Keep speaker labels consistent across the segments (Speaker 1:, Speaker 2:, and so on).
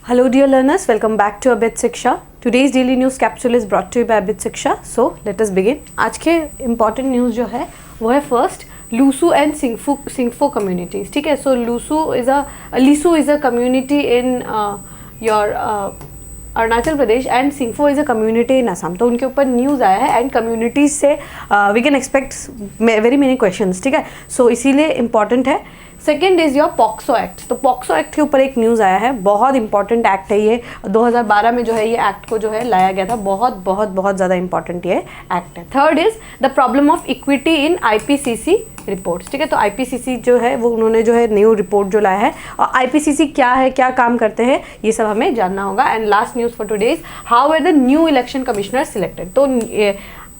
Speaker 1: Hello dear learners, welcome back to Abid Shiksha. Today's daily news capsule is brought to you by Abid Shiksha. So let us begin. आज के important news जो है वो है first Lisu and Singpho communities. ठीक है, so Lisu is a community in your Arunachal Pradesh and Singpho is a community in Assam. तो उनके ऊपर न्यूज़ आया है एंड कम्युनिटीज से we can expect very many questions. ठीक है, सो इसीलिए इम्पॉर्टेंट है. Second is your POCSO act. तो पॉक्सो एक्ट के ऊपर एक न्यूज़ आया है, बहुत इंपॉर्टेंट एक्ट है ये. 2012 में जो है ये एक्ट को जो है लाया गया था. बहुत बहुत बहुत ज़्यादा इंपॉर्टेंट ये एक्ट है. Third is the problem of equity in IPCC reports. ठीक है, तो IPCC जो है वो उन्होंने जो है न्यू रिपोर्ट जो लाया है, और IPCC क्या है, क्या काम करते हैं, ये सब हमें जानना होगा. And last news for today is how are the new election commissioner selected. तो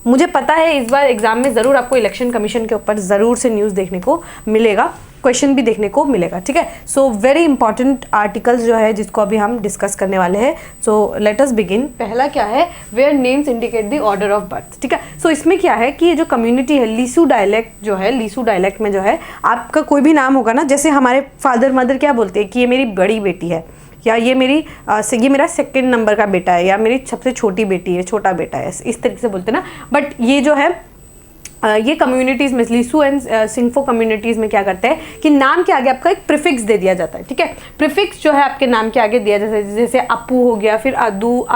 Speaker 1: मुझे पता है इस बार एग्जाम में ज़रूर आपको इलेक्शन कमीशन के ऊपर ज़रूर से न्यूज़ देखने को मिलेगा, क्वेश्चन भी देखने को मिलेगा. ठीक है, सो वेरी इंपॉर्टेंट आर्टिकल्स जो है जिसको अभी हम डिस्कस करने वाले हैं. So let us begin. पहला क्या है, where names indicate the order of birth. ठीक है, सो इसमें क्या है कि ये जो कम्युनिटी है लीसू डायलेक्ट जो है, लीसू डायलेक्ट में जो है आपका कोई भी नाम होगा ना, जैसे हमारे फादर मदर क्या बोलते हैं कि ये मेरी बड़ी बेटी है, या ये मेरा सेकंड नंबर का बेटा है, या मेरी सबसे छोटी बेटी है, छोटा बेटा है, इस तरीके से बोलते हैं ना. बट ये जो है ये कम्युनिटीज़ में, लीसू एंड सिंगफो कम्युनिटीज़ में क्या करते हैं कि नाम के आगे आपका एक प्रीफिक्स दे दिया जाता है. ठीक है, प्रीफिक्स जो है आपके नाम के आगे दिया जाता है. जैसे अपू हो गया, फिर अदू,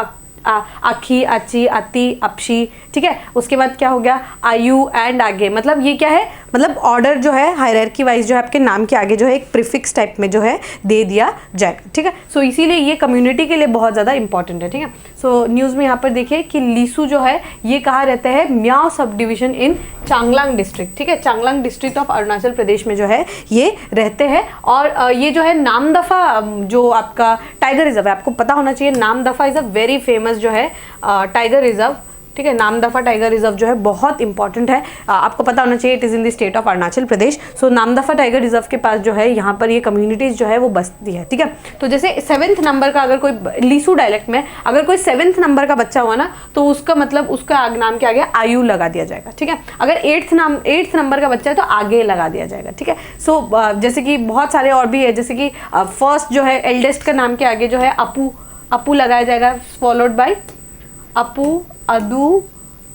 Speaker 1: आखी, आची, आती, अपशी. ठीक है, उसके बाद क्या हो गया, आयु एंड आगे. मतलब ये क्या है, मतलब ऑर्डर जो है हायरार्की वाइज जो है आपके नाम के आगे जो है एक प्रीफिक्स टाइप में जो है दे दिया जाएगा. ठीक है, सो इसीलिए ये कम्युनिटी के लिए बहुत ज़्यादा इंपॉर्टेंट है. ठीक है, सो न्यूज़ में यहाँ पर देखिए कि लीसू जो है ये कहाँ रहते हैं, म्याओ sub division in Changlang district. ठीक है, चांगलांग डिस्ट्रिक्ट ऑफ अरुणाचल प्रदेश में जो है ये रहते हैं. और ये जो है नामदफा जो आपका टाइगर रिजर्व है, आपको पता होना चाहिए Namdapha is a very famous जो है टाइगर रिजर्व. ठीक है, नामदफा टाइगर रिजर्व जो है बहुत इंपॉर्टेंट है, आपको पता होना चाहिए. It is in the state of Arunachal Pradesh. So Namdapha tiger reserve के पास जो है यहाँ पर ये कम्युनिटीज़ जो है वो बसती है. ठीक है, तो जैसे 7th नंबर का अगर कोई लीसू डायलेक्ट में अगर कोई 7th नंबर का बच्चा हुआ ना, तो उसका मतलब उसका नाम के आगे आयु लगा दिया जाएगा. ठीक है, अगर 8th नंबर का बच्चा है तो आगे लगा दिया जाएगा. ठीक है, सो जैसे कि बहुत सारे और भी है, जैसे कि फर्स्ट जो है एल्डेस्ट का नाम के आगे जो है अपू लगाया जाएगा, फॉलोड बाय अपू, अदू,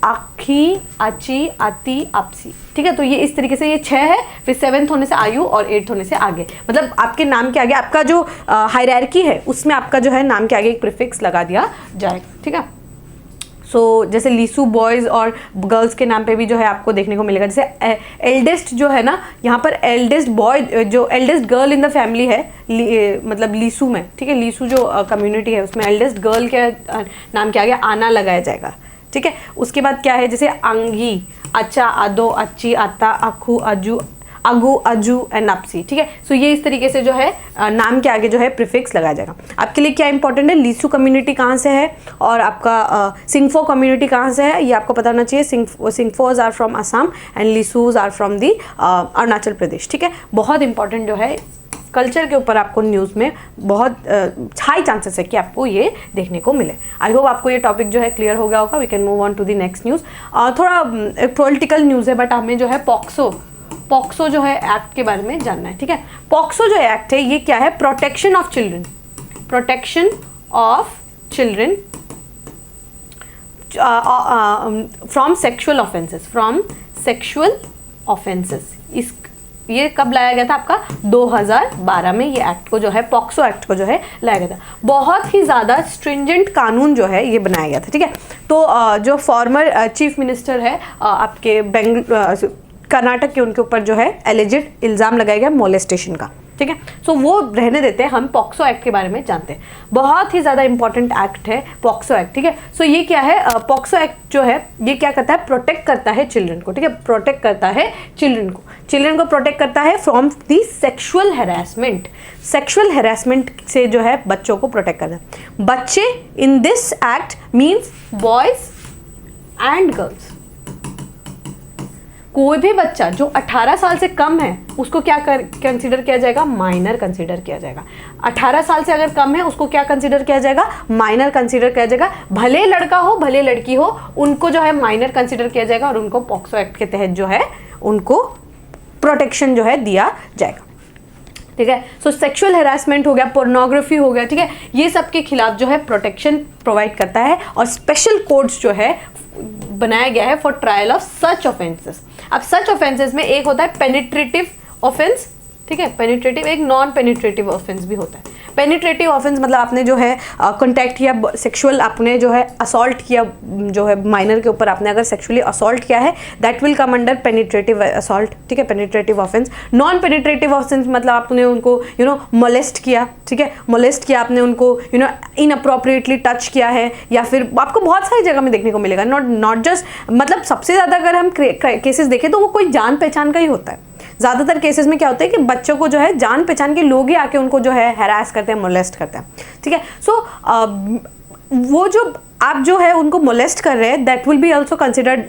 Speaker 1: आखी, आची, आती, आपसी. ठीक है, तो ये इस तरीके से ये 6 है, फिर 7th होने से आयु और 8th होने से आगे. मतलब आपके नाम के आगे आपका जो हायरार्की है उसमें आपका जो है नाम के आगे एक प्रीफिक्स लगा दिया जाएगा. ठीक है, सो जैसे लीसू बॉयज़ और गर्ल्स के नाम पे भी जो है आपको देखने को मिलेगा. जैसे एल्डेस्ट जो है ना, यहाँ पर एल्डेस्ट बॉय जो eldest girl in the family है, मतलब लीसू में. ठीक है, लीसू जो कम्युनिटी है उसमें एल्डेस्ट गर्ल के नाम के आगे आना लगाया जाएगा. ठीक है, उसके बाद क्या है, जैसे अंगी, अच्छा, आदो, अच्छी, आता, अखू, अजू, अगू, अजू एंड अपसी. ठीक है, सो ये इस तरीके से जो है नाम के आगे जो है प्रीफिक्स लगाया जाएगा. आपके लिए क्या इंपॉर्टेंट है, लीसू कम्युनिटी कहाँ से है और आपका सिंगफो कम्युनिटी कहाँ से है, ये आपको पता होना चाहिए. Singphos are from Assam and Lisus are from the Arunachal Pradesh. ठीक है, बहुत इंपॉर्टेंट जो है कल्चर के ऊपर आपको न्यूज़ में बहुत हाई चांसेस है कि आपको ये देखने को मिले. आई होप आपको ये टॉपिक जो है क्लियर हो गया होगा. We can move on to the next news. थोड़ा पॉलिटिकल न्यूज़ है, बट हमें जो है पॉक्सो जो है एक्ट के बारे में जानना है. ठीक है, पॉक्सो जो एक्ट है ये क्या है, protection of children from sexual offences. इस ये कब लाया गया था, आपका 2012 में ये एक्ट को जो है पॉक्सो एक्ट को जो है लाया गया था. बहुत ही ज़्यादा स्ट्रिंजेंट कानून जो है ये बनाया गया था. ठीक है, तो जो फॉर्मर चीफ मिनिस्टर है आपके कर्नाटक के, उनके ऊपर जो है एलिजिड इल्ज़ाम लगाया गया मोलेस्टेशन का. ठीक है, सो वो रहने देते हैं, हम पॉक्सो एक्ट के बारे में जानते हैं. बहुत ही ज़्यादा इंपॉर्टेंट एक्ट है पॉक्सो एक्ट. ठीक है, सो ये क्या है, पॉक्सो एक्ट जो है ये क्या करता है, प्रोटेक्ट करता है चिल्ड्रन को. ठीक है, प्रोटेक्ट करता है चिल्ड्रन को प्रोटेक्ट करता है फ्रॉम दी सेक्शुअल हैरेसमेंट से जो है बच्चों को प्रोटेक्ट करता है. बच्चे in this act means boys and girls. कोई भी बच्चा जो 18 साल से कम है उसको क्या कंसीडर किया जाएगा, माइनर कंसीडर किया जाएगा. 18 साल से अगर कम है उसको क्या कंसीडर किया जाएगा, माइनर कंसीडर किया जाएगा. भले लड़का हो भले लड़की हो, उनको जो है माइनर कंसीडर किया जाएगा और उनको पॉक्सो एक्ट के तहत जो है उनको प्रोटेक्शन जो है दिया जाएगा. ठीक है। सो सेक्सुअल हैरासमेंट हो गया, पोर्नोग्राफी हो गया, ठीक है, ये सब के खिलाफ जो है प्रोटेक्शन प्रोवाइड करता है और स्पेशल कोड्स जो है बनाया गया है for trial of such offences. अब सच ऑफेंसेस में एक होता है पेनिट्रेटिव ऑफेंस, ठीक है, पेनिट्रेटिव, एक नॉन पेनिट्रेटिव ऑफेंस भी होता है। पेनिट्रेटिव ऑफेंस मतलब आपने जो है कॉन्टैक्ट किया, सेक्सुअल आपने जो है असॉल्ट किया, जो है माइनर के ऊपर आपने अगर सेक्सुअली असॉल्ट किया है, that will come under penetrative assault, ठीक है, penetrative offence. Non penetrative offence मतलब आपने उनको मोलेस्ट किया, ठीक है, मोलेस्ट किया आपने उनको इनअप्रोप्रिएटली टच किया है, या फिर आपको बहुत सारी जगह में देखने को मिलेगा, नॉट जस्ट मतलब सबसे ज़्यादा अगर हम केसेस देखें तो वो कोई जान पहचान का ही होता है। ज़्यादातर केसेस में क्या होता है कि बच्चों को जो है जान पहचान के लोग ही आके उनको जो है हैरास करते हैं, मोलेस्ट करते हैं, ठीक है। सो वो जो आप जो है उनको मोलेस्ट कर रहे हैं, that will be also considered,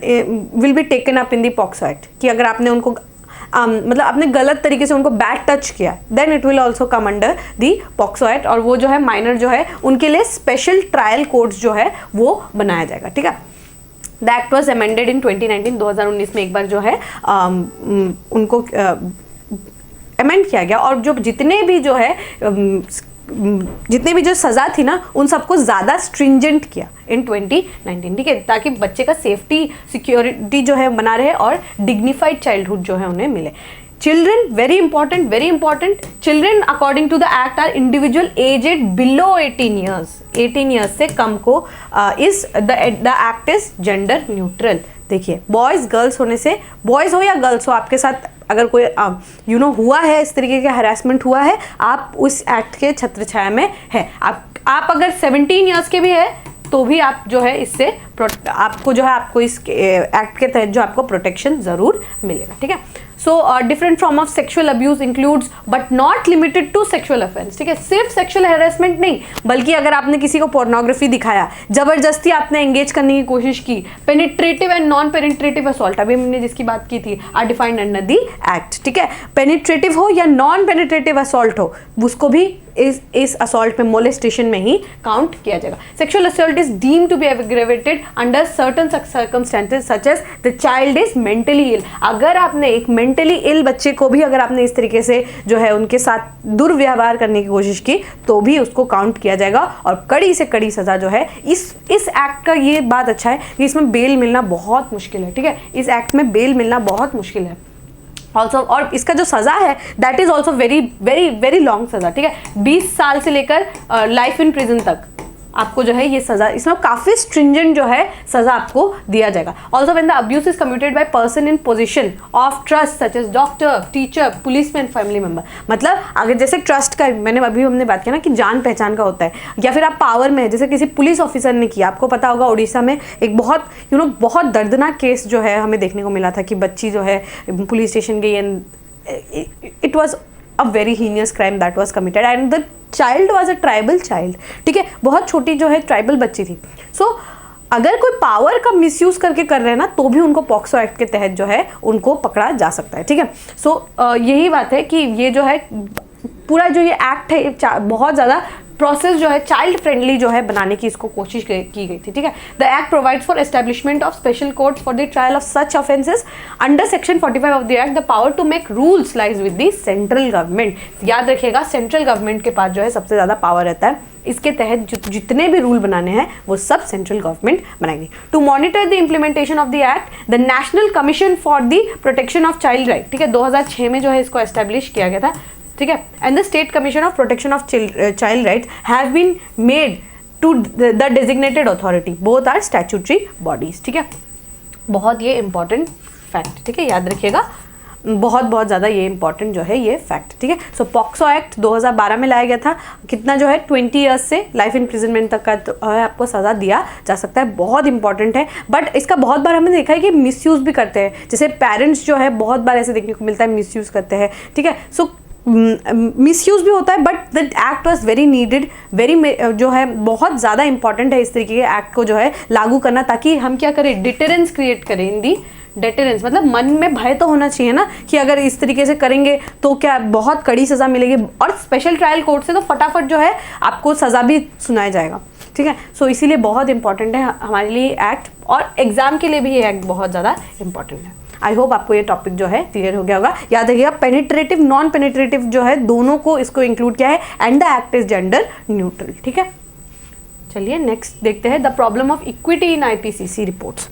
Speaker 1: will be taken up in the POCSO act, कि अगर आपने उनको मतलब आपने गलत तरीके से उनको बैड टच किया, then it will also come under the POCSO act, और वो जो है माइनर जो है उनके लिए स्पेशल ट्रायल कोड्स जो है वो बनाया जाएगा, ठीक है। The act was amended in 2019, 2019 में एक बार जो है उनको अमेंड किया गया, और जो जितने भी जो है जितने भी जो सज़ा थी ना उन सबको ज़्यादा स्ट्रिंजेंट किया इन 2019, ठीक है, ताकि बच्चे का सेफ्टी सिक्योरिटी जो है बना रहे और डिग्निफाइड चाइल्डहुड जो है उन्हें मिले। Children, very important, children according to the act are individual aged below 18 years, 18 years से कम को is the act is gender neutral। देखिए बॉयज़ गर्ल्स होने से, बॉयज़ हो या गर्ल्स हो, आपके साथ अगर कोई हुआ है, इस तरीके का हरासमेंट हुआ है, आप उस एक्ट के छत्र छाया में है। आप अगर 17 ईयर्स के भी है तो भी आप जो है इससे आपको जो है आपको इस एक्ट के तहत जो आपको प्रोटेक्शन ज़रूर मिलेगा, ठीक है। So different form of sexual abuse includes but not limited to sexual offence, ठीक है, सिर्फ सेक्सुअल हैरेसमेंट नहीं, बल्कि अगर आपने किसी को पोर्नोग्राफी दिखाया, जबरदस्ती आपने एंगेज करने की कोशिश की, penetrative and non penetrative assault, अभी हमने जिसकी बात की थी, are defined under the act, ठीक है। पेनिट्रेटिव हो या नॉन पेनिट्रेटिव असॉल्ट हो, उसको भी इस असॉल्ट में, मोलेस्टेशन में ही काउंट किया जाएगा। Sexual assault is deemed to be aggravated under certain circumstances such as the child is mentally ill. अगर आपने एक मेंटली इल बच्चे को भी अगर आपने इस तरीके से जो है उनके साथ दुर्व्यवहार करने की कोशिश की तो भी उसको काउंट किया जाएगा, और कड़ी से कड़ी सजा जो है इस एक्ट का ये बात अच्छा है कि इसमें बेल मिलना बहुत मुश्किल है, ठीक है, इस एक्ट में बेल मिलना बहुत मुश्किल है ऑल्सो, और इसका जो सज़ा है that is also very very very long सज़ा, ठीक है, 20 साल से लेकर लाइफ इन प्रिजन तक आपको जो है ये सज़ा, इसमें काफ़ी स्ट्रिंजेंट जो है सज़ा आपको दिया जाएगा। Also when the abuse is commuted by person in position of trust such as doctor, teacher, policeman, family member, मतलब अगर जैसे ट्रस्ट का हमने बात किया ना कि जान पहचान का होता है, या फिर आप पावर में है, जैसे किसी पुलिस ऑफिसर ने किया, आपको पता होगा उड़ीसा में एक बहुत बहुत दर्दनाक केस जो है हमें देखने को मिला था कि बच्ची जो है पुलिस स्टेशन गई and it was a very heinous crime that was committed and the child was a tribal child, ठीक है, बहुत छोटी जो है ट्राइबल बच्ची थी। सो अगर कोई पावर का मिसयूज करके कर रहे हैं ना तो भी उनको पॉक्सो एक्ट के तहत जो है उनको पकड़ा जा सकता है, ठीक है। सो यही बात है कि ये जो है पूरा जो ये एक्ट है बहुत ज़्यादा प्रोसेस जो है चाइल्ड फ्रेंडली जो है बनाने की इसको कोशिश की गई थी, ठीक है। The act provides for establishment of special courts for the trial of such offences under section 45 of the act. The power to make rules lies with the central government. याद रखिएगा सेंट्रल गवर्नमेंट के पास जो है सबसे ज़्यादा power रहता है, इसके तहत जितने भी रूल बनाने हैं वो सब सेंट्रल गवर्नमेंट बनाएगी। To monitor the implementation of the act the national commission for the protection of child right, ठीक है, 2006 में जो है इसको एस्टेब्लिश किया गया था, ठीक है, and the state commission of protection of child rights have been made to the designated authority, both are statutory bodies, ठीक है। बहुत ये इंपॉर्टेंट फैक्ट, ठीक है, याद रखिएगा, बहुत ज़्यादा ये इंपॉर्टेंट जो है ये फैक्ट, ठीक है। सो पॉक्सो एक्ट 2012 में लाया गया था, कितना जो है 20 ईयर्स से लाइफ इम्प्रिजनमेंट तक का तो आपको सज़ा दिया जा सकता है, बहुत इंपॉर्टेंट है। बट इसका बहुत बार हमने देखा है कि मिसयूज़ भी करते हैं, जैसे पेरेंट्स जो है बहुत बार ऐसे देखने को मिलता है मिसयूज़ करते हैं, ठीक है। सो मिसयूज़ भी होता है, but the act was very needed, very जो है बहुत ज़्यादा इंपॉर्टेंट है इस तरीके के एक्ट को जो है लागू करना, ताकि हम क्या करें, डिटरेंस क्रिएट करें। इन दी डेटरेंस मतलब मन में भय तो होना चाहिए ना कि अगर इस तरीके से करेंगे तो क्या बहुत कड़ी सज़ा मिलेगी, और स्पेशल ट्रायल कोर्ट से तो फटाफट जो है आपको सज़ा भी सुनाया जाएगा, ठीक है। सो इसीलिए बहुत इंपॉर्टेंट है हमारे लिए एक्ट, और एग्जाम के लिए भी ये एक्ट बहुत ज़्यादा इंपॉर्टेंट है। आई होप आपको ये टॉपिक जो है क्लियर हो गया होगा। याद रखिएगा पेनिट्रेटिव नॉन पेनिट्रेटिव जो है दोनों को इसको इंक्लूड किया है and the act is gender neutral. ठीक है, चलिए नेक्स्ट देखते हैं the problem of equity in IPCC reports.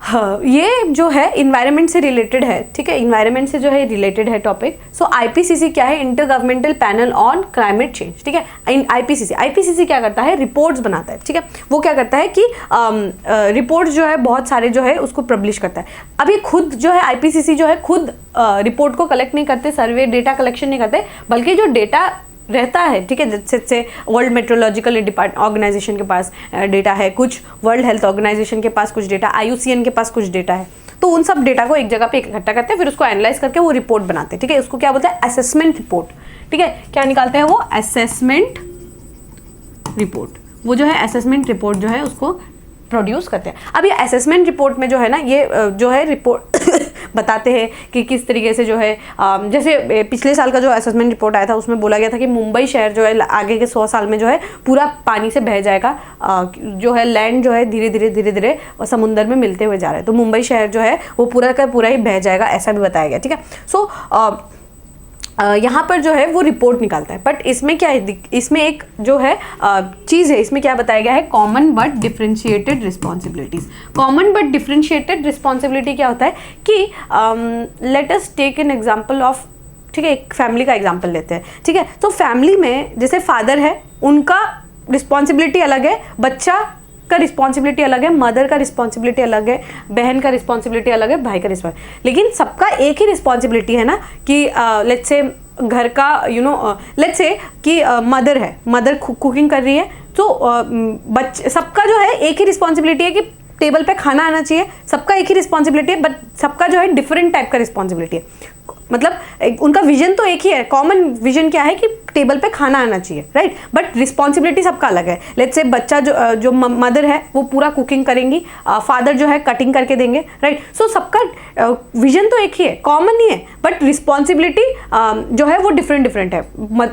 Speaker 1: हाँ, ये जो है इन्वायरमेंट से रिलेटेड है। ठीक है, इन्वायरमेंट से जो है रिलेटेड है टॉपिक। सो आईपीसीसी क्या है? Inter governmental panel on climate change. ठीक है, आईपीसीसी क्या करता है? रिपोर्ट्स बनाता है। ठीक है, वो क्या करता है कि रिपोर्ट्स जो है बहुत सारे जो है उसको पब्लिश करता है। अब ये खुद जो है आईपीसीसी जो है खुद रिपोर्ट को कलेक्ट नहीं करते, सर्वे डेटा कलेक्शन नहीं करते, बल्कि जो डेटा रहता है, ठीक है, जैसे वर्ल्ड मेट्रोलॉजिकल ऑर्गेनाइजेशन के पास डेटा है, कुछ वर्ल्ड हेल्थ ऑर्गेनाइजेशन के पास कुछ डेटा, IUCN के पास कुछ डेटा है, तो उन सब डेटा को एक जगह पे इकट्ठा करते हैं, फिर उसको एनालाइज करके वो रिपोर्ट बनाते हैं। ठीक है, उसको क्या बोलते हैं? Assessment report. ठीक है, क्या निकालते हैं वो? Assessment report. वो जो है असेसमेंट रिपोर्ट जो है उसको प्रोड्यूस करते हैं। अब ये असेसमेंट रिपोर्ट में जो है ना, ये जो है रिपोर्ट बताते हैं कि किस तरीके से जो है, जैसे पिछले साल का जो असेसमेंट रिपोर्ट आया था उसमें बोला गया था कि मुंबई शहर जो है आगे के 100 साल में जो है पूरा पानी से बह जाएगा, जो है लैंड जो है धीरे धीरे समुद्र में मिलते हुए जा रहा है, तो मुंबई शहर जो है वो पूरा का पूरा ही बह जाएगा, ऐसा भी बताया गया। ठीक है, सो यहाँ पर जो है वो रिपोर्ट निकालता है, बट इसमें क्या है? इसमें एक जो है चीज़ है, इसमें क्या बताया गया है? Common but differentiated responsibilities. Common but differentiated responsibility क्या होता है कि let us take an example of, ठीक है, एक फैमिली का एग्जांपल लेते हैं। ठीक है, तो फैमिली में जैसे फादर है, उनका रिस्पॉन्सिबिलिटी अलग है, बच्चा का रिस्पॉन्सिबिलिटी अलग है, मदर का रिस्पॉन्सिबिलिटी अलग है, बहन का रिस्पॉन्सिबिलिटी अलग है, भाई का रिस्पॉन्सिबिलिटी, लेकिन सबका एक ही रिस्पॉन्सिबिलिटी है ना कि लेट्स से घर का लेट्स से कि मदर है, मदर कुकिंग कर रही है, तो बच्चे सबका जो है एक ही रिस्पॉन्सिबिलिटी है कि टेबल पे खाना आना चाहिए, सबका एक ही रिस्पॉन्सिबिलिटी है, बट सबका जो है डिफरेंट टाइप का रिस्पॉन्सिबिलिटी है। मतलब उनका विजन तो एक ही है, कॉमन विजन क्या है कि टेबल पे खाना आना चाहिए, राइट, बट रिस्पॉन्सिबिलिटी सबका अलग है। लेट्स से बच्चा जो मदर है वो पूरा कुकिंग करेंगी, फादर जो है कटिंग करके देंगे, राइट। सो सबका विजन तो एक ही है, कॉमन ही है, बट रिस्पॉन्सिबिलिटी जो है वो डिफरेंट है।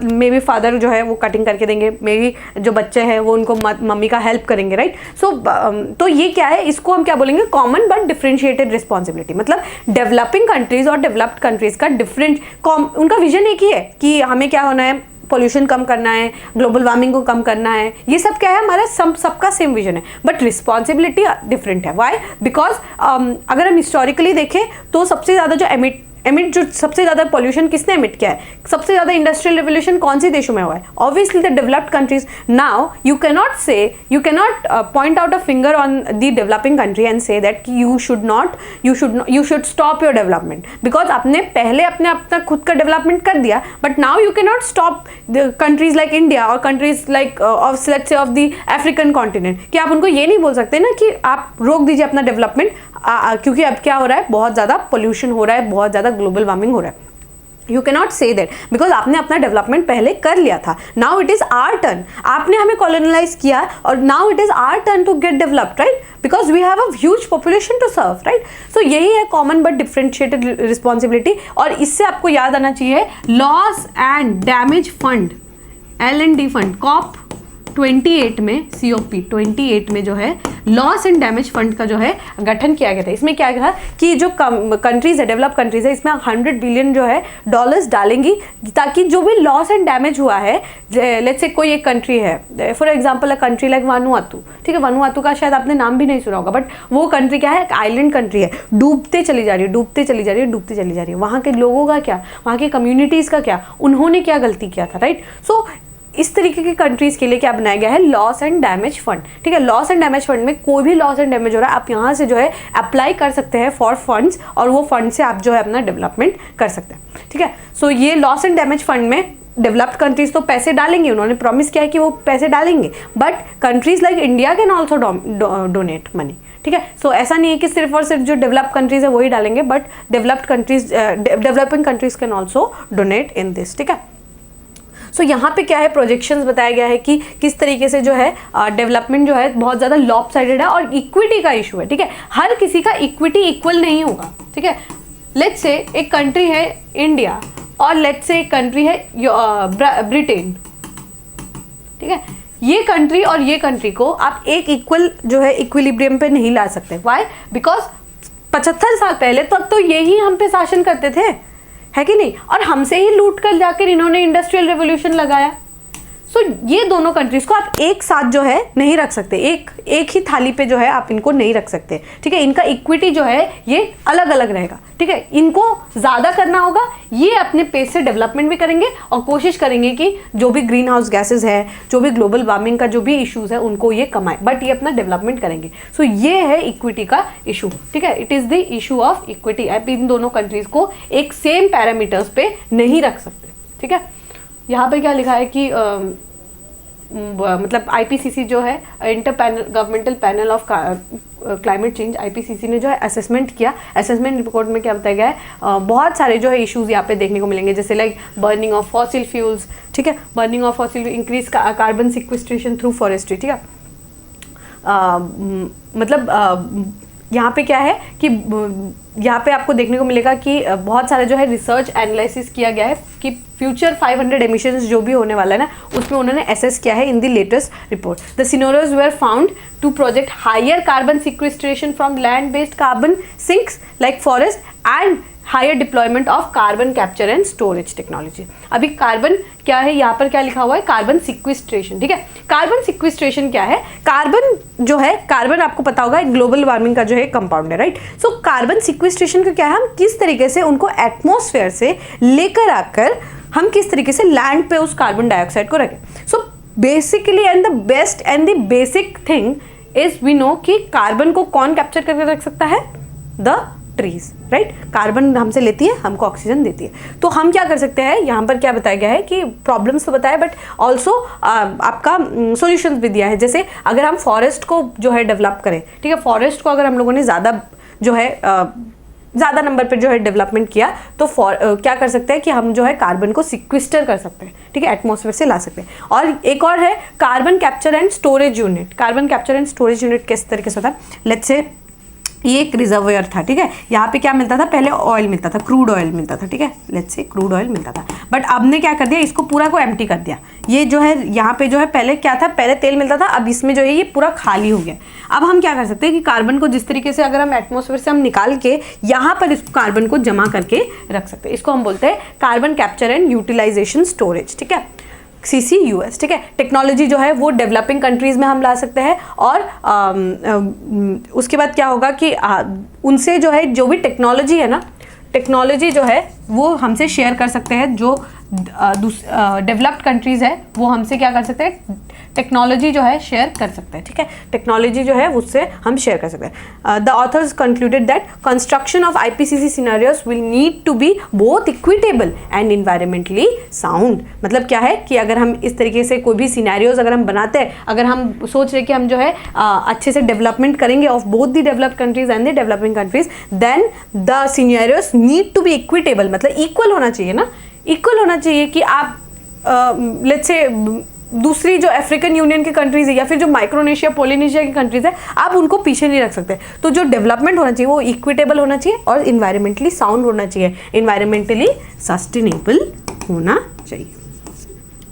Speaker 1: मे बी फादर जो है वो कटिंग करके देंगे, मे बी जो बच्चे हैं वो उनको मम्मी का हेल्प करेंगे, राइट। सो तो ये क्या है, इसको हम क्या बोलेंगे? Common but differentiated responsibility. मतलब डेवलपिंग कंट्रीज और डेवलप्ड कंट्रीज का डिफरेंट, उनका विजन एक ही है कि हमें क्या होना है, पोल्यूशन कम करना है, ग्लोबल वार्मिंग को कम करना है, ये सब क्या है हमारा सबका सेम विजन है, बट रिस्पॉन्सिबिलिटी डिफरेंट है। वाई? बिकॉज अगर हम हिस्टोरिकली देखें तो सबसे ज़्यादा जो एमिट जो सबसे ज़्यादा पोल्यूशन किसने एमिट किया है, सबसे ज़्यादा इंडस्ट्रियल रेवोल्यूशन कौन से देशों में हुआ है? Obviously the developed countries. Now you cannot point out a finger on the developing country and say that you should stop your development, because आपने पहले अपना खुद का डेवलपमेंट कर दिया, but now you cannot stop the countries like India और countries like let's say of the African continent, कि आप उनको ये नहीं बोल सकते ना कि आप रोक दीजिए अपना डेवलपमेंट, क्योंकि अब क्या हो रहा है, बहुत ज़्यादा पोल्यूशन हो रहा है, बहुत ज़्यादा ग्लोबल वार्मिंग हो रहा है। You cannot say that because आपने अपना डेवलपमेंट पहले कर लिया था, now it is our turn. आपने हमें कॉलोनलाइज किया और now it is our turn to get developed, right, because we have a huge population to serve, right. So यही है कॉमन बट डिफरेंशिएटेड रिस्पॉन्सिबिलिटी। और इससे आपको याद आना चाहिए loss and damage fund, L&D fund, COP 28 में, COP 28 में जो है लॉस एंड डैमेज फंड का जो है गठन किया गया था। इसमें क्या था कि जो कंट्रीज है, डेवलप कंट्रीज है, इसमें 100 बिलियन जो है डॉलर्स डालेंगी, ताकि जो भी लॉस एंड डैमेज हुआ है, लेट्स से कोई एक कंट्री है, for example a country like Vanuatu, ठीक है, वानुआतू का शायद आपने नाम भी नहीं सुना होगा, बट वो कंट्री क्या है, एक आइलैंड कंट्री है, डूबते चली जा रही है। वहाँ के लोगों का क्या, वहाँ की कम्युनिटीज़ का क्या, उन्होंने क्या गलती किया था, राइट। सो इस तरीके की कंट्रीज के लिए क्या बनाया गया है, लॉस एंड डैमेज फंड, ठीक है। लॉस एंड डैमेज फंड में कोई भी लॉस एंड डैमेज हो रहा है, आप यहाँ से जो है अप्लाई कर सकते हैं फॉर फंड्स, और वो फंड से आप जो है अपना डेवलपमेंट कर सकते हैं, ठीक है। सो ये लॉस एंड डैमेज फंड में डेवलप्ड कंट्रीज तो पैसे डालेंगे, उन्होंने प्रॉमिस किया है कि वो पैसे डालेंगे, but countries like India can also donate money, ठीक है। सो ऐसा नहीं है कि सिर्फ और सिर्फ जो डेवलप्ड कंट्रीज है वही डालेंगे, but developing countries can also donate in this, ठीक है। सो यहाँ पे क्या है, प्रोजेक्शंस बताया गया है कि किस तरीके से जो है डेवलपमेंट जो है बहुत ज़्यादा लॉपसाइडेड है, और इक्विटी का इशू है, ठीक है। हर किसी का इक्विटी इक्वल नहीं होगा, ठीक है। लेट्स से एक कंट्री है इंडिया, और लेट्स से एक कंट्री है ब्रिटेन, ठीक है। ये कंट्री और ये कंट्री को आप एक इक्वल जो है इक्विलिब्रियम पे नहीं ला सकते। व्हाई? बिकॉज 75 साल पहले तो अब तो यही हम पे शासन करते थे, है कि नहीं, और हमसे ही लूट कर जाकर इन्होंने इंडस्ट्रियल रेवोल्यूशन लगाया। सो ये दोनों कंट्रीज को आप एक साथ जो है नहीं रख सकते, एक ही थाली पे जो है आप इनको नहीं रख सकते, ठीक है। इनका इक्विटी जो है ये अलग अलग रहेगा, ठीक है। इनको ज़्यादा करना होगा, ये अपने पेस से डेवलपमेंट भी करेंगे और कोशिश करेंगे कि जो भी ग्रीन हाउस गैसेज है, जो भी ग्लोबल वार्मिंग का जो भी इश्यूज है उनको ये कमाए, बट ये अपना डेवलपमेंट करेंगे। सो ये है इक्विटी का इशू, ठीक है। It is the issue of equity. आप इन दोनों कंट्रीज को एक सेम पैरामीटर्स पे नहीं रख सकते, ठीक है। यहाँ पे क्या लिखा है कि मतलब आईपीसीसी जो है, inter governmental panel of climate change, IPCC ने जो है असेसमेंट किया। असेसमेंट रिपोर्ट में क्या बताया गया है, बहुत सारे जो है इश्यूज यहाँ पे देखने को मिलेंगे, जैसे like burning of fossil fuels, ठीक है, burning of fossil, increase carbon sequestration through forestry, ठीक है। मतलब यहाँ पे क्या है कि यहाँ पे आपको देखने को मिलेगा कि बहुत सारे जो है रिसर्च एनालिसिस किया गया है कि फ्यूचर 500 एमिशंस जो भी होने वाला है ना, उसमें उन्होंने एसेस किया है in the latest report. The scenarios were found to project higher carbon sequestration from land based carbon sinks like forest and higher deployment of carbon capture and storage technology. अभी कार्बन क्या है, यहाँ पर क्या लिखा हुआ है, कार्बन सिक्वेस्ट्रेशन, ठीक है। कार्बन सिक्वेस्ट्रेशन क्या है, कार्बन जो है, कार्बन आपको पता होगा ग्लोबल वार्मिंग का जो है कंपाउंड है, राइट। सो कार्बन सिक्वेस्ट्रेशन का क्या है, हम किस तरीके से उनको एटमॉस्फेयर से लेकर आकर हम किस तरीके से लैंड पे उस कार्बन डाइऑक्साइड को रखें। So basically and the best and the basic thing is we know कि कार्बन को कौन कैप्चर करके रख सकता है, द ट्रीज, राइट। कार्बन हमसे लेती है, हमको ऑक्सीजन देती है। तो हम क्या कर सकते हैं, यहाँ पर क्या बताया गया है कि प्रॉब्लम्स तो बताया, बट ऑल्सो आपका सॉल्यूशंस भी दिया है। जैसे अगर हम फॉरेस्ट को जो है डेवलप करें, ठीक है, फॉरेस्ट को अगर हम लोगों ने ज़्यादा जो है ज़्यादा नंबर पे जो है डेवलपमेंट किया, तो क्या कर सकते हैं कि हम जो है कार्बन को सिक्विस्टर कर सकते हैं, ठीक है, एटमॉस्फेयर से ला सकते हैं। और एक और है carbon capture and storage unit. Carbon capture and storage unit किस तरीके से होता है, लेट्स से ये एक रिजर्वयर था, ठीक है। यहाँ पे क्या मिलता था, पहले ऑयल मिलता था, क्रूड ऑयल मिलता था, ठीक है, लेट्स से क्रूड ऑयल मिलता था, बट अब ने क्या कर दिया, इसको पूरा को एम्प्टी कर दिया। ये जो है यहाँ पे जो है पहले क्या था, पहले तेल मिलता था, अब इसमें जो है ये पूरा खाली हो गया। अब हम क्या कर सकते हैं कि कार्बन को जिस तरीके से अगर हम एटमॉस्फेयर से हम निकाल के यहाँ पर इस कार्बन को जमा करके रख सकते हैं, इसको हम बोलते हैं carbon capture and utilisation storage, ठीक है, CCUS, ठीक है। टेक्नोलॉजी जो है वो डेवलपिंग कंट्रीज में हम ला सकते हैं, और उसके बाद क्या होगा कि उनसे जो है जो भी टेक्नोलॉजी है ना, टेक्नोलॉजी जो है वो हमसे शेयर कर सकते हैं। जो डेवलप्ड कंट्रीज है वो हमसे क्या कर सकते हैं, टेक्नोलॉजी जो है शेयर कर सकते हैं, ठीक है, टेक्नोलॉजी जो है उससे हम शेयर कर सकते हैं। The authors concluded that construction of IPCC scenarios will need to be both equitable and environmentally sound. मतलब क्या है कि अगर हम इस तरीके से कोई भी सिनेरियोज अगर हम बनाते हैं, अगर हम सोच रहे कि हम जो है अच्छे से डेवलपमेंट करेंगे of both the developed countries and the developing countries, then the scenarios need to be equitable, मतलब इक्वल होना चाहिए ना, इक्वल होना चाहिए कि आप लेट्स से दूसरी जो अफ्रीकन यूनियन की कंट्रीज है या फिर जो माइक्रोनेशिया पोलिनेशिया की कंट्रीज है, आप उनको पीछे नहीं रख सकते। तो जो डेवलपमेंट होना चाहिए वो इक्विटेबल होना चाहिए और इन्वायरमेंटली साउंड होना चाहिए, इन्वायरमेंटली सस्टेनेबल होना चाहिए,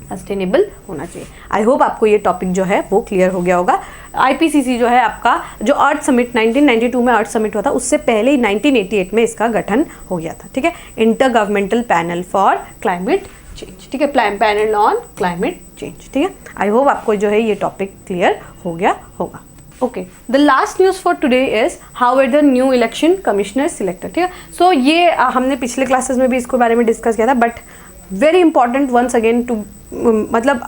Speaker 1: सस्टेनेबल होना चाहिए। आई होप आपको ये टॉपिक जो है वो क्लियर हो गया होगा। IPCC जो है आपका जो अर्थ समिट 1992 में अर्थ समिट हुआ था, उससे पहले ही 1988 में इसका गठन हो गया था, ठीक है, inter governmental panel for climate change, ठीक है, पैनल ऑन क्लाइमेट चेंज, ठीक है। आई होप आपको जो है ये टॉपिक क्लियर हो गया होगा। Okay, the last news for today is how are the new election commissioner selected, ठीक है। सो ये हमने पिछले क्लासेस में भी इसके बारे में डिस्कस किया था, but very important once again too, मतलब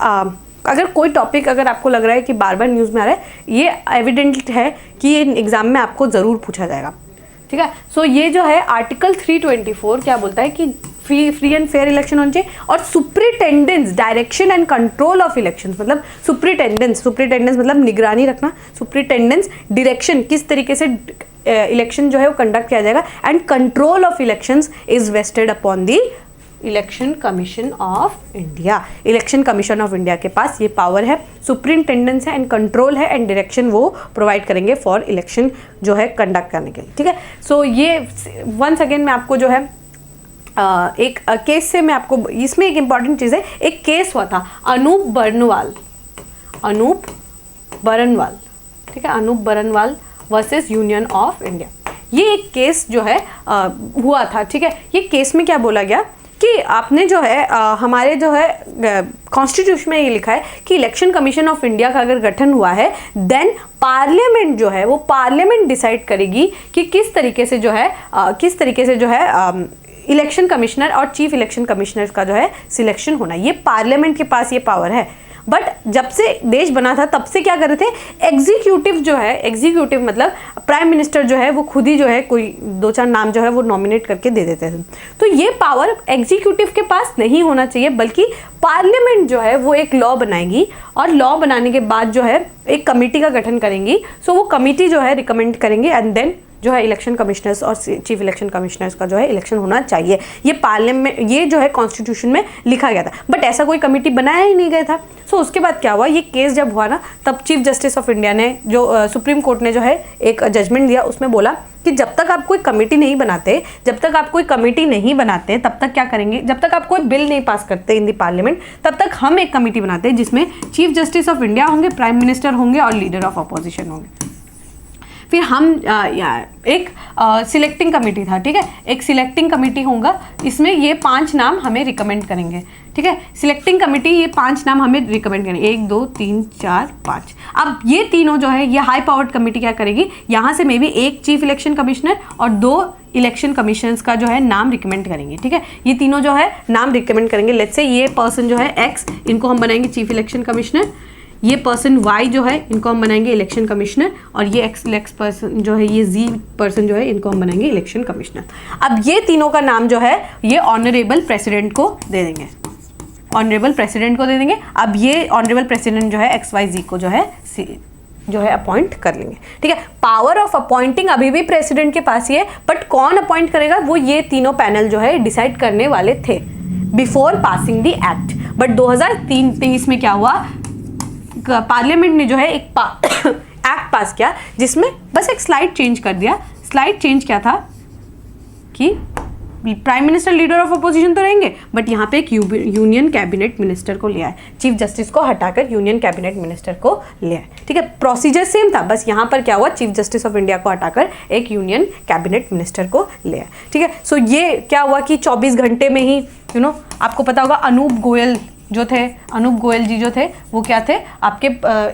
Speaker 1: अगर कोई टॉपिक अगर आपको लग रहा है कि बार बार न्यूज़ में आ रहा है, ये एविडेंट है कि ये एग्जाम में आपको ज़रूर पूछा जाएगा, ठीक है। सो ये जो है आर्टिकल 324 क्या बोलता है कि फ्री एंड फेयर इलेक्शन होने चाहिए, और superintendence direction and control of elections, मतलब सुप्रिटेंडेंस मतलब निगरानी रखना, सुप्रिटेंडेंस डायरेक्शन किस तरीके से इलेक्शन जो है वो कंडक्ट किया जाएगा, and control of elections is vested upon the election commission of India. Election commission of India के पास ये पावर है, सुप्रिंटेंडेंस है एंड कंट्रोल है एंड डायरेक्शन वो प्रोवाइड करेंगे फॉर इलेक्शन जो है कंडक्ट करने के लिए, ठीक है। सो ये वंस अगेन मैं आपको जो है एक केस से मैं आपको, इसमें एक इंपॉर्टेंट चीज़ है, एक केस हुआ था अनूप बरनवाल, ठीक है, Anoop Baranwal versus union of India. ये एक केस जो है हुआ था, ठीक है। ये केस में क्या बोला गया कि आपने जो है हमारे जो है कॉन्स्टिट्यूशन में ये लिखा है कि इलेक्शन कमीशन ऑफ इंडिया का अगर गठन हुआ है देन पार्लियामेंट जो है वो पार्लियामेंट डिसाइड करेगी कि किस तरीके से जो है इलेक्शन कमिश्नर और चीफ इलेक्शन कमिश्नर का जो है सिलेक्शन होना, ये पार्लियामेंट के पास ये पावर है। बट जब से देश बना था तब से क्या कर रहे थे, एग्जीक्यूटिव मतलब प्राइम मिनिस्टर जो है वो खुद ही जो है कोई 2-4 नाम जो है वो नॉमिनेट करके दे देते थे। तो ये पावर एग्जीक्यूटिव के पास नहीं होना चाहिए, बल्कि पार्लियामेंट जो है वो एक लॉ बनाएगी और लॉ बनाने के बाद जो है एक कमेटी का गठन करेंगी। सो वो कमेटी जो है रिकमेंड करेंगे एंड देन जो है इलेक्शन कमिश्नर्स और चीफ इलेक्शन कमिश्नर्स का जो है इलेक्शन होना चाहिए। ये पार्लियामेंट, ये जो है कॉन्स्टिट्यूशन में लिखा गया था, बट ऐसा कोई कमेटी बनाया ही नहीं गया था। सो उसके बाद क्या हुआ, ये केस जब हुआ ना तब चीफ जस्टिस ऑफ इंडिया ने जो सुप्रीम कोर्ट ने जो है एक जजमेंट दिया, उसमें बोला कि जब तक आप कोई कमेटी नहीं बनाते, तब तक क्या करेंगे, जब तक आप कोई बिल नहीं पास करते इन दी पार्लियामेंट, तब तक हम एक कमेटी बनाते हैं जिसमें चीफ जस्टिस ऑफ इंडिया होंगे, प्राइम मिनिस्टर होंगे और लीडर ऑफ अपोजिशन होंगे। फिर हम एक सिलेक्टिंग कमेटी था, ठीक है, एक सिलेक्टिंग कमेटी होगा, इसमें ये 5 नाम हमें रिकमेंड करेंगे, ठीक है। सिलेक्टिंग कमेटी ये 5 नाम हमें रिकमेंड करेंगे, 1 2 3 4 5। अब ये तीनों जो है ये हाई पावर्ड कमेटी क्या करेगी, यहाँ से मे बी एक चीफ इलेक्शन कमिश्नर और 2 इलेक्शन कमीशंस का जो है नाम रिकमेंड करेंगे, ठीक है। ये तीनों जो है नाम रिकमेंड करेंगे। लेट्स से ये पर्सन जो है एक्स, इनको हम बनाएंगे चीफ इलेक्शन कमिश्नर, ये पर्सन वाई जो है इनको हम बनाएंगे इलेक्शन कमिश्नर, और ये एक्स पर्सन जो है, ये जी पर्सन जो है, इनको हम बनाएंगे इलेक्शन कमिश्नर। अब ये तीनों का नाम जो है ये ऑनरेबल प्रेसिडेंट को दे देंगे, अब ये ऑनरेबल प्रेसिडेंट जो है XYZ को जो है अपॉइंट कर लेंगे, ठीक है। पावर ऑफ अपॉइंटिंग अभी भी प्रेसिडेंट के पास ही है, बट कौन अपॉइंट करेगा वो ये तीनों पैनल जो है डिसाइड करने वाले थे before passing the act. But 2023 में क्या हुआ, पार्लियामेंट ने जो है एक एक्ट पास किया जिसमें बस एक स्लाइड चेंज कर दिया। स्लाइड चेंज क्या था कि prime minister leader of opposition तो रहेंगे, बट यहाँ पे एक यूनियन कैबिनेट मिनिस्टर को लिया है, चीफ जस्टिस को हटाकर यूनियन कैबिनेट मिनिस्टर को लिया है, ठीक है। प्रोसीजर सेम था, बस यहाँ पर क्या हुआ, चीफ जस्टिस ऑफ इंडिया को हटाकर एक यूनियन कैबिनेट मिनिस्टर को लिया है, ठीक है। सो ये क्या हुआ कि 24 घंटे में ही आपको पता होगा अनूप गोयल जी जो थे वो क्या थे, आपके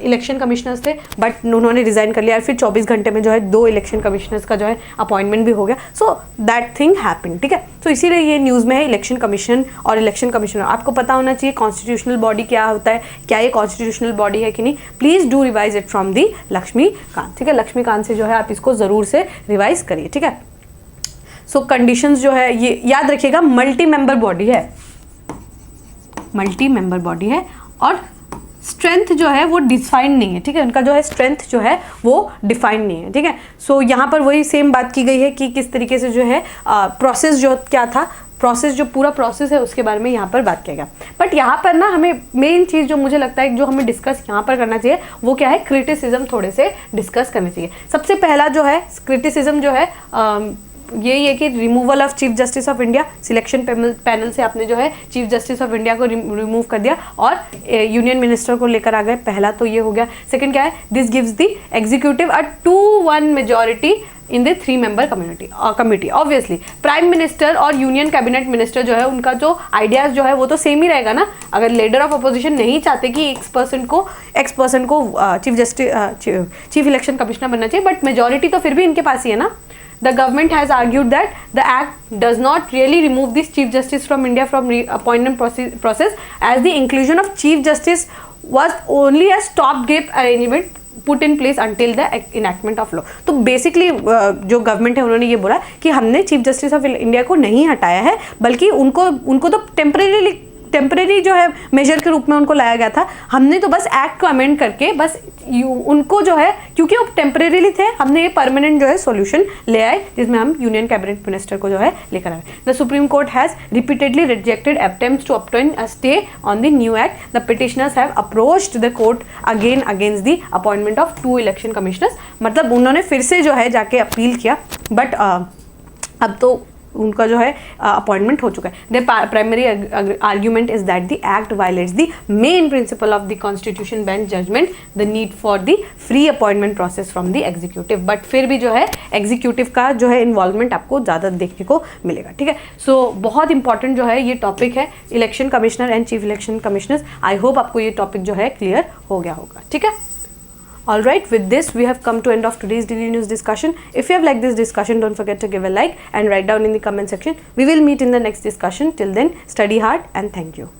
Speaker 1: इलेक्शन कमिश्नर्स थे, बट उन्होंने रिजाइन कर लिया और फिर 24 घंटे में जो है 2 इलेक्शन कमिश्नर्स का जो है अपॉइंटमेंट भी हो गया। सो दैट थिंग हैपेंड, ठीक है। तो इसीलिए ये न्यूज़ में है इलेक्शन कमीशन और इलेक्शन कमिश्नर। आपको पता होना चाहिए कॉन्स्टिट्यूशनल बॉडी क्या होता है, क्या ये कॉन्स्टिट्यूशनल बॉडी है कि नहीं। Please do revise it from the Laxmikanth, ठीक है। लक्ष्मीकांत से जो है आप इसको ज़रूर से रिवाइज करिए, ठीक है। सो कंडीशंस जो है ये याद रखिएगा, मल्टी मेंबर बॉडी है और स्ट्रेंथ जो है वो डिफाइन नहीं है, ठीक है। उनका जो है स्ट्रेंथ जो है वो डिफाइन नहीं है, ठीक है। सो यहाँ पर वही सेम बात की गई है कि किस तरीके से जो है प्रोसेस जो क्या था, जो पूरा प्रोसेस है उसके बारे में यहाँ पर बात किया गया। बट यहाँ पर ना हमें मेन चीज़ जो मुझे लगता है जो हमें डिस्कस यहाँ पर करना चाहिए वो क्या है, क्रिटिसिज्म थोड़े से डिस्कस करने चाहिए। सबसे पहला जो है क्रिटिसिज्म जो है यही है कि removal of chief justice of India, selection panel से आपने जो है चीफ जस्टिस ऑफ इंडिया को रिमूव कर दिया और यूनियन मिनिस्टर को लेकर आ गए। पहला तो ये हो गया। सेकंड क्या है, this gives the executive a 2-1 majority in the 3 member committee. Obviously prime minister और यूनियन कैबिनेट मिनिस्टर जो है उनका जो आइडियाज जो है वो तो सेम ही रहेगा ना। अगर लीडर ऑफ अपोजिशन नहीं चाहते कि एक्स पर्सन को चीफ इलेक्शन कमिश्नर बनना चाहिए, बट मेजॉरिटी तो फिर भी इनके पास ही है ना। The government has argued that the act does not really remove this Chief Justice from India from appointment process, as the inclusion of Chief Justice was only a stopgap arrangement put in place until the enactment of law. तो basically जो government है उन्होंने ये बोला कि हमने chief justice of India को नहीं हटाया है, बल्कि उनको तो टेम्परेरी जो है मेजर के रूप में उनको लाया गया था। हमने तो बस एक्ट को अमेंड करके बस उनको जो है, क्योंकि वो टेम्परेरीली थे, हमने ये परमानेंट जो है सॉल्यूशन ले आए जिसमें हम यूनियन कैबिनेट मिनिस्टर को जो है लेकर आए। The supreme court has repeatedly rejected attempts to obtain a stay on the new act. The petitioners have approached the court again against the appointment of 2 election commissioners. मतलब उन्होंने फिर से जो है जाके अपील किया, बट अब तो उनका जो है अपॉइंटमेंट हो चुका है. Their primary argument is that the act violates the main principle of the constitution bench judgment, the need for the free appointment process from the executive. But फिर भी जो है एग्जीक्यूटिव का जो है इन्वॉल्वमेंट आपको ज़्यादा देखने को मिलेगा. ठीक है, सो बहुत इंपॉर्टेंट जो है ये टॉपिक है, election commissioner and chief election commissioners. I hope आपको ये टॉपिक जो है क्लियर हो गया होगा. ठीक है. Alright, with this we have come to end of today's daily news discussion. If you have liked this discussion, don't forget to give a like and write down in the comment section. We will meet in the next discussion. Till then, study hard and thank you.